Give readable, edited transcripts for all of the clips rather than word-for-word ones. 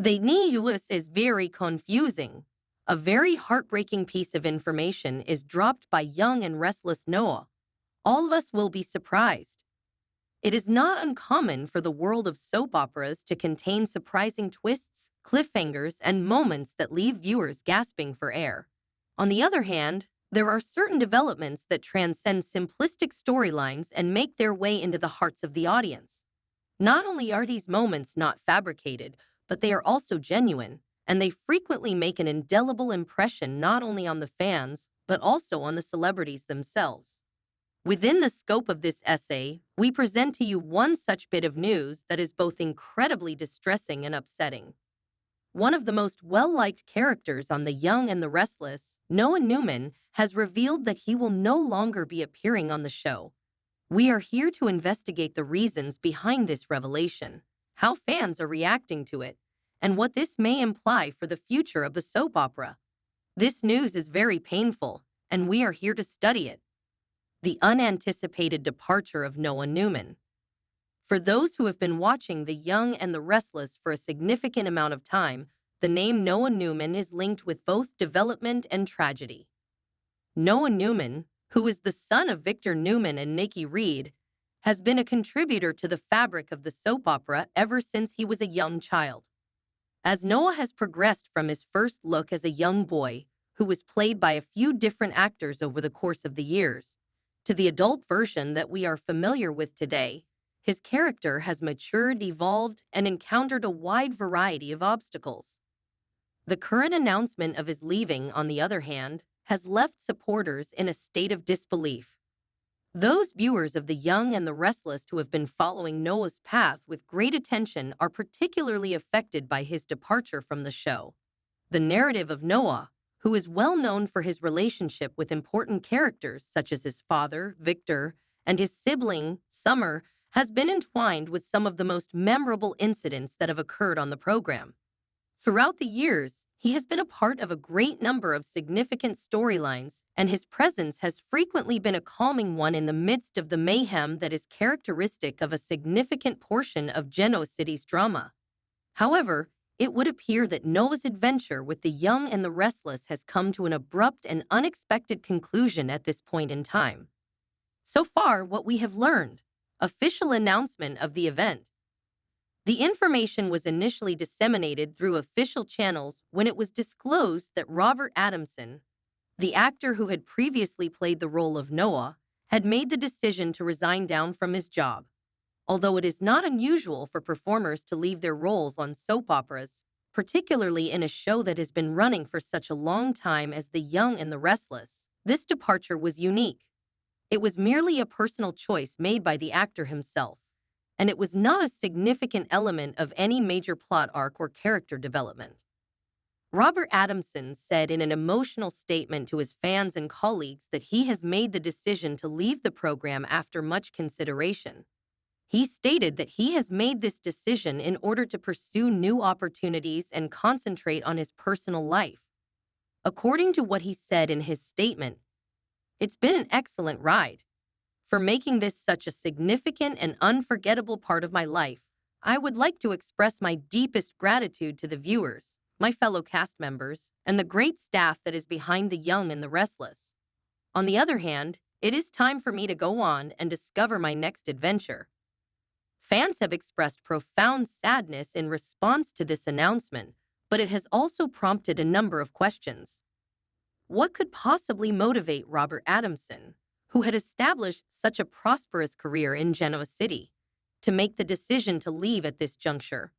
The news is very confusing. A very heartbreaking piece of information is dropped by young and restless Noah. All of us will be surprised. It is not uncommon for the world of soap operas to contain surprising twists, cliffhangers, and moments that leave viewers gasping for air. On the other hand, there are certain developments that transcend simplistic storylines and make their way into the hearts of the audience. Not only are these moments not fabricated, but they are also genuine, and they frequently make an indelible impression not only on the fans, but also on the celebrities themselves. Within the scope of this essay, we present to you one such bit of news that is both incredibly distressing and upsetting. One of the most well-liked characters on The Young and the Restless, Noah Newman, has revealed that he will no longer be appearing on the show. We are here to investigate the reasons behind this revelation, how fans are reacting to it, and what this may imply for the future of the soap opera. This news is very painful, and we are here to study it. The unanticipated departure of Noah Newman. For those who have been watching The Young and the Restless for a significant amount of time, the name Noah Newman is linked with both development and tragedy. Noah Newman, who is the son of Victor Newman and Nikki Reed, has been a contributor to the fabric of the soap opera ever since he was a young child. As Noah has progressed from his first look as a young boy, who was played by a few different actors over the course of the years, to the adult version that we are familiar with today, his character has matured, evolved, and encountered a wide variety of obstacles. The current announcement of his leaving, on the other hand, has left supporters in a state of disbelief. Those viewers of The Young and the Restless who have been following Noah's path with great attention are particularly affected by his departure from the show. The narrative of Noah, who is well known for his relationship with important characters such as his father, Victor, and his sibling, Summer, has been entwined with some of the most memorable incidents that have occurred on the program. Throughout the years, he has been a part of a great number of significant storylines, and his presence has frequently been a calming one in the midst of the mayhem that is characteristic of a significant portion of Genoa City's drama. However, it would appear that Noah's adventure with The Young and the Restless has come to an abrupt and unexpected conclusion at this point in time. So far, what we have learned: official announcement of the event. The information was initially disseminated through official channels when it was disclosed that Robert Adamson, the actor who had previously played the role of Noah, had made the decision to resign down from his job. Although it is not unusual for performers to leave their roles on soap operas, particularly in a show that has been running for such a long time as The Young and the Restless, this departure was unique. It was merely a personal choice made by the actor himself, and it was not a significant element of any major plot arc or character development. Robert Adamson said in an emotional statement to his fans and colleagues that he has made the decision to leave the program after much consideration. He stated that he has made this decision in order to pursue new opportunities and concentrate on his personal life. According to what he said in his statement, "It's been an excellent ride. For making this such a significant and unforgettable part of my life, I would like to express my deepest gratitude to the viewers, my fellow cast members, and the great staff that is behind The Young and the Restless. On the other hand, it is time for me to go on and discover my next adventure." Fans have expressed profound sadness in response to this announcement, but it has also prompted a number of questions. What could possibly motivate Robert Adamson, who had established such a prosperous career in Genoa City, to make the decision to leave at this juncture?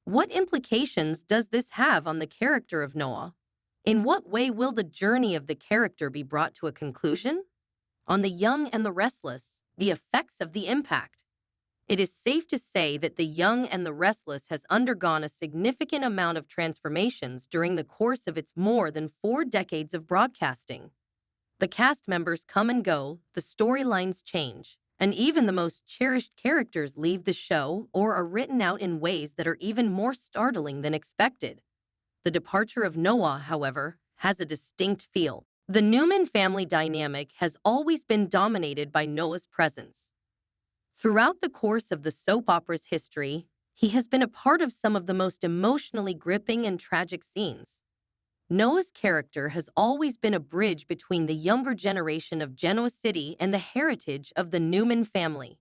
What implications does this have on the character of Noah? In what way will the journey of the character be brought to a conclusion? On The Young and the Restless, the effects of the impact. It is safe to say that The Young and the Restless has undergone a significant amount of transformations during the course of its more than 4 decades of broadcasting. The cast members come and go, the storylines change, and even the most cherished characters leave the show or are written out in ways that are even more startling than expected. The departure of Noah, however, has a distinct feel. The Newman family dynamic has always been dominated by Noah's presence. Throughout the course of the soap opera's history, He has been a part of some of the most emotionally gripping and tragic scenes. Noah's character has always been a bridge between the younger generation of Genoa City and the heritage of the Newman family.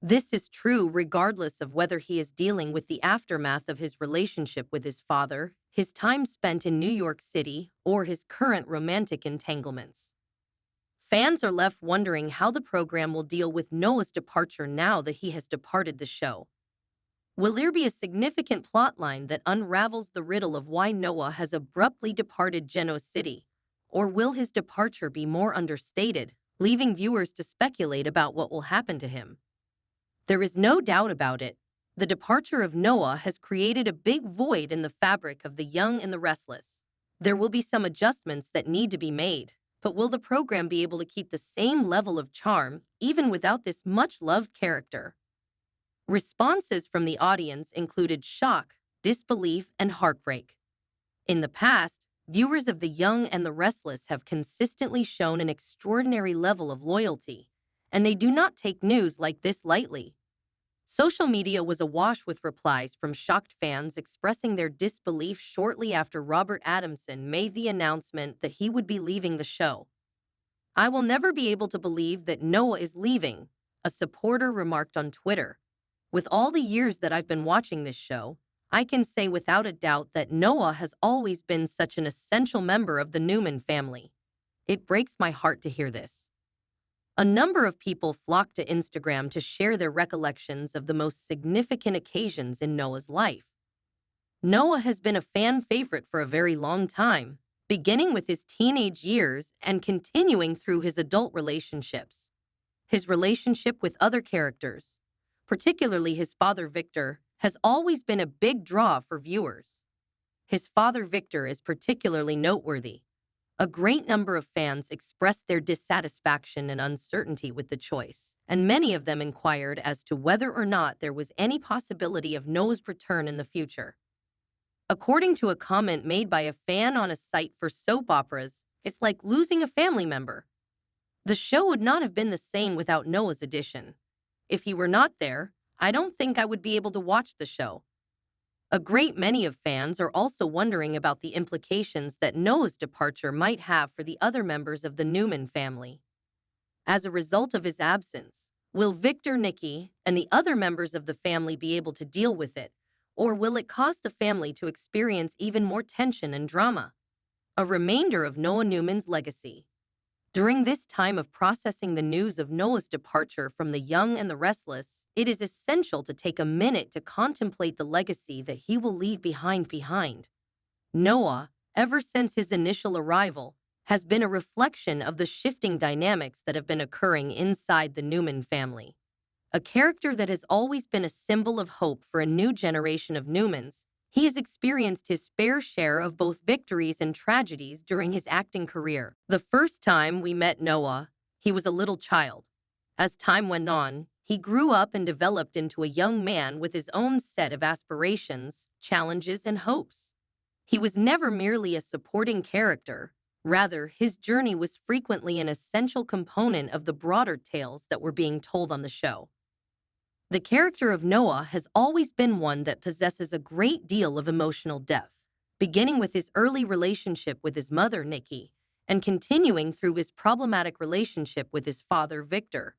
This is true regardless of whether he is dealing with the aftermath of his relationship with his father, his time spent in New York City, or his current romantic entanglements. Fans are left wondering how the program will deal with Noah's departure now that he has departed the show. Will there be a significant plotline that unravels the riddle of why Noah has abruptly departed Genoa City? Or will his departure be more understated, leaving viewers to speculate about what will happen to him? There is no doubt about it. The departure of Noah has created a big void in the fabric of The Young and the Restless. There will be some adjustments that need to be made, but will the program be able to keep the same level of charm even without this much-loved character? Responses from the audience included shock, disbelief, and heartbreak. In the past, viewers of The Young and the Restless have consistently shown an extraordinary level of loyalty, and they do not take news like this lightly. Social media was awash with replies from shocked fans expressing their disbelief shortly after Robert Adamson made the announcement that he would be leaving the show. "I will never be able to believe that Noah is leaving," a supporter remarked on Twitter. "With all the years that I've been watching this show, I can say without a doubt that Noah has always been such an essential member of the Newman family. It breaks my heart to hear this." A number of people flocked to Instagram to share their recollections of the most significant occasions in Noah's life. Noah has been a fan favorite for a very long time, beginning with his teenage years and continuing through his adult relationships. His relationship with other characters, particularly his father Victor, has always been a big draw for viewers. His father Victor is particularly noteworthy. A great number of fans expressed their dissatisfaction and uncertainty with the choice, and many of them inquired as to whether or not there was any possibility of Noah's return in the future. According to a comment made by a fan on a site for soap operas, "It's like losing a family member. The show would not have been the same without Noah's addition. If he were not there, I don't think I would be able to watch the show." A great many of fans are also wondering about the implications that Noah's departure might have for the other members of the Newman family. As a result of his absence, will Victor, Nikki, and the other members of the family be able to deal with it, or will it cause the family to experience even more tension and drama? A remainder of Noah Newman's legacy. During this time of processing the news of Noah's departure from The Young and the Restless, it is essential to take a minute to contemplate the legacy that he will leave behind. Noah, ever since his initial arrival, has been a reflection of the shifting dynamics that have been occurring inside the Newman family. A character that has always been a symbol of hope for a new generation of Newmans, he has experienced his fair share of both victories and tragedies during his acting career. The first time we met Noah, he was a little child. As time went on, he grew up and developed into a young man with his own set of aspirations, challenges, and hopes. He was never merely a supporting character. Rather, his journey was frequently an essential component of the broader tales that were being told on the show. The character of Noah has always been one that possesses a great deal of emotional depth, beginning with his early relationship with his mother, Nikki, and continuing through his problematic relationship with his father, Victor.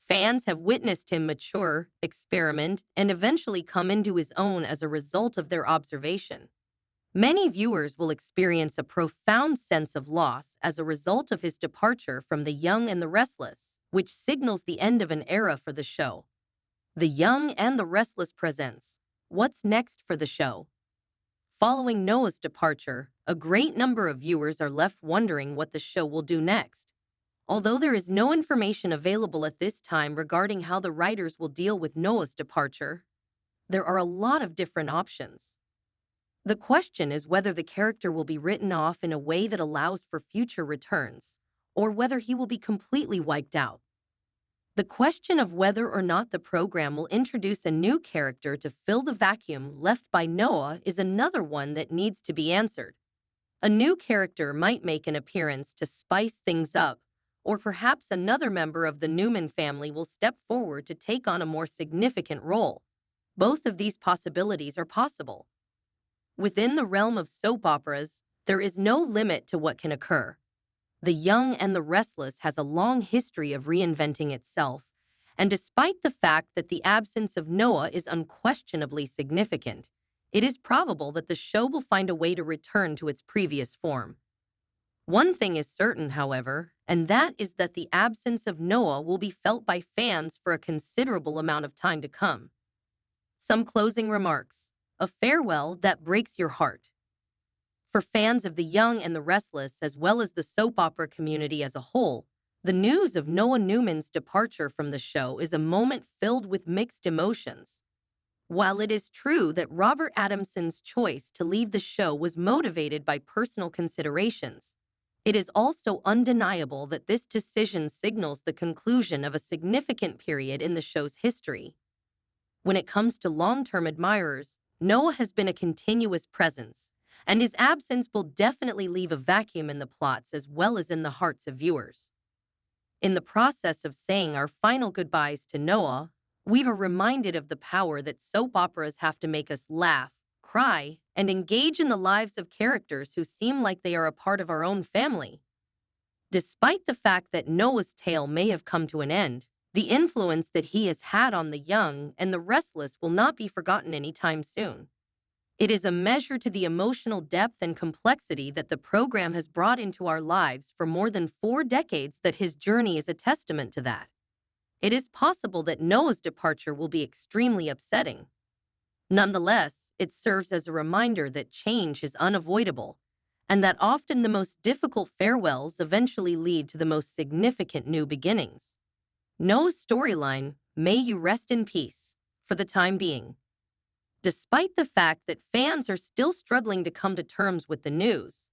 Fans have witnessed him mature, experiment, and eventually come into his own as a result of their observation. Many viewers will experience a profound sense of loss as a result of his departure from The Young and the Restless, which signals the end of an era for the show. The Young and the Restless presents What's Next for the Show? Following Noah's departure, a great number of viewers are left wondering what the show will do next. Although there is no information available at this time regarding how the writers will deal with Noah's departure, there are a lot of different options. The question is whether the character will be written off in a way that allows for future returns, or whether he will be completely wiped out. The question of whether or not the program will introduce a new character to fill the vacuum left by Noah is another one that needs to be answered. A new character might make an appearance to spice things up, or perhaps another member of the Newman family will step forward to take on a more significant role. Both of these possibilities are possible. Within the realm of soap operas, there is no limit to what can occur. The Young and the Restless has a long history of reinventing itself, and despite the fact that the absence of Noah is unquestionably significant, it is probable that the show will find a way to return to its previous form. One thing is certain, however, and that is that the absence of Noah will be felt by fans for a considerable amount of time to come. Some closing remarks. A farewell that breaks your heart. For fans of The Young and the Restless, as well as the soap opera community as a whole, the news of Noah Newman's departure from the show is a moment filled with mixed emotions. While it is true that Robert Adamson's choice to leave the show was motivated by personal considerations, it is also undeniable that this decision signals the conclusion of a significant period in the show's history. When it comes to long-term admirers, Noah has been a continuous presence, and his absence will definitely leave a vacuum in the plots as well as in the hearts of viewers. In the process of saying our final goodbyes to Noah, we are reminded of the power that soap operas have to make us laugh, cry, and engage in the lives of characters who seem like they are a part of our own family. Despite the fact that Noah's tale may have come to an end, the influence that he has had on the young and the restless will not be forgotten anytime soon. It is a measure to the emotional depth and complexity that the program has brought into our lives for more than 4 decades that his journey is a testament to that. It is possible that Noah's departure will be extremely upsetting. Nonetheless, it serves as a reminder that change is unavoidable, and that often the most difficult farewells eventually lead to the most significant new beginnings. Noah's storyline, may you rest in peace, for the time being. Despite the fact that fans are still struggling to come to terms with the news,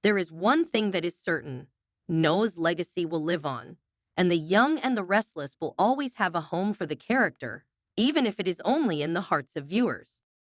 there is one thing that is certain: Noah's legacy will live on, and the young and the restless will always have a home for the character, even if it is only in the hearts of viewers.